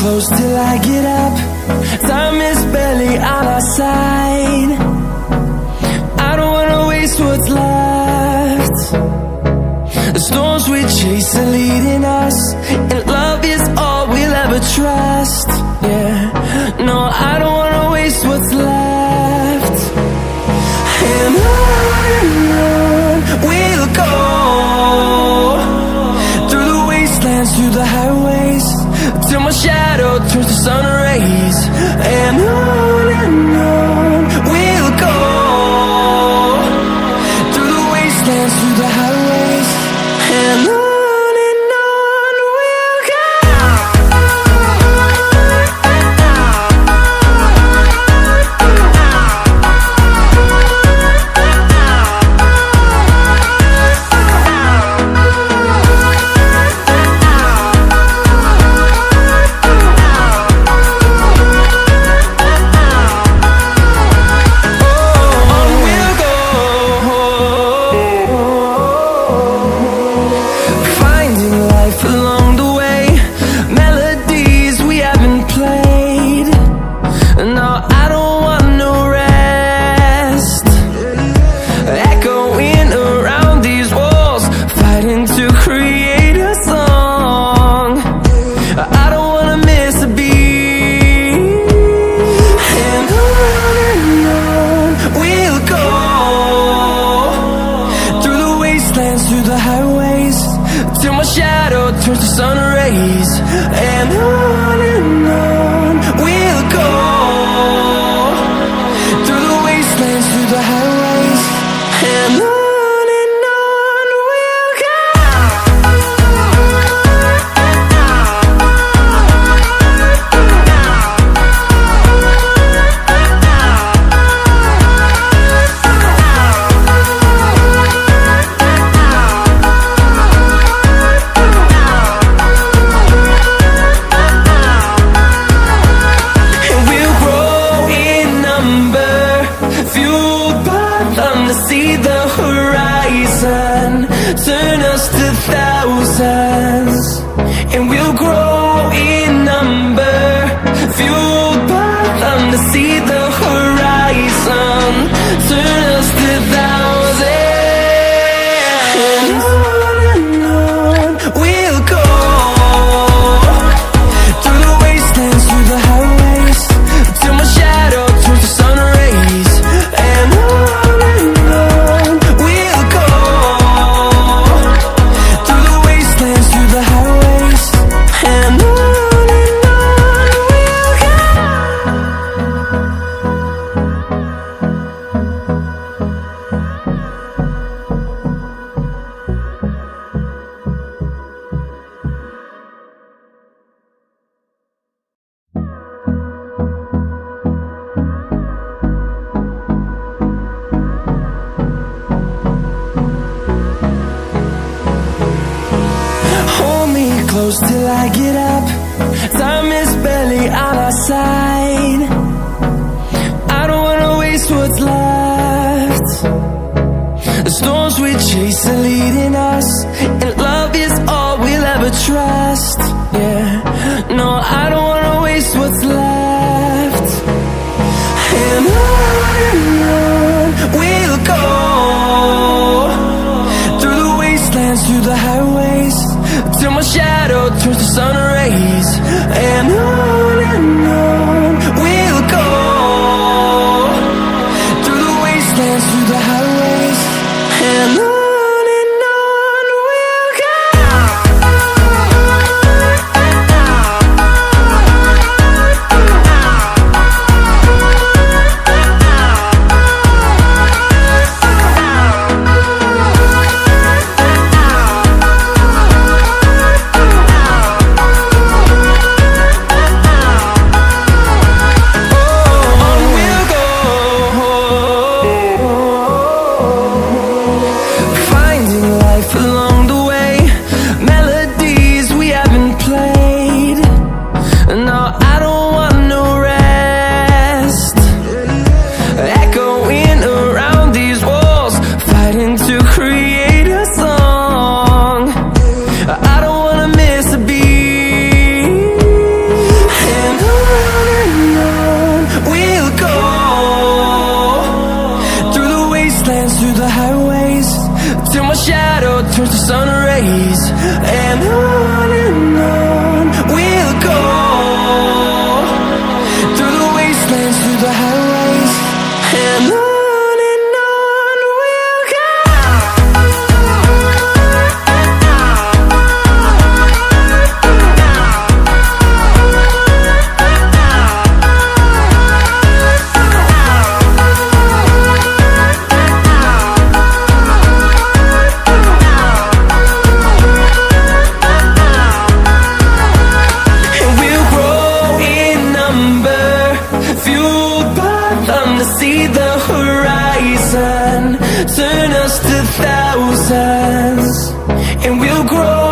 close till I get up. Time is barely on our side. I don't wanna waste what's left. The storms we chase are leading us, and love is all we'll ever trust. Yeah, no, I don't wanna waste what's left. And on we'll go, through the wastelands, through the highways, till my shadow turns to sun rays. And on we'll go, through the wastelands, through the highways, and on we'll go. Through the highways, till my shadow turns to sun rays. And on we'll go, through the wastelands, through the highways, and on we'll go. See the horizon turn us to thousands, and we'll grow in number, fueled by them. To see the horizon turn us to thousands, and on we'll go, through the wastelands, through the highways, till my shadow turns to sun rays. And close till I get up. Time is barely on our side. I don't wanna waste what's left. The storms we chase are leading us, and love is all we'll ever trust. Yeah, no, I don't wanna waste what's left. And on we'll go, through the wastelands, through the highways, till my shadow turns to sun rays. And on we'll go, through the wastelands, through the highways, and on we'll go. till my shadow turns to sun rays. And on we'll go, through the wastelands, through the highways, and on we'll go. See the horizon turn us to thousands, and we'll grow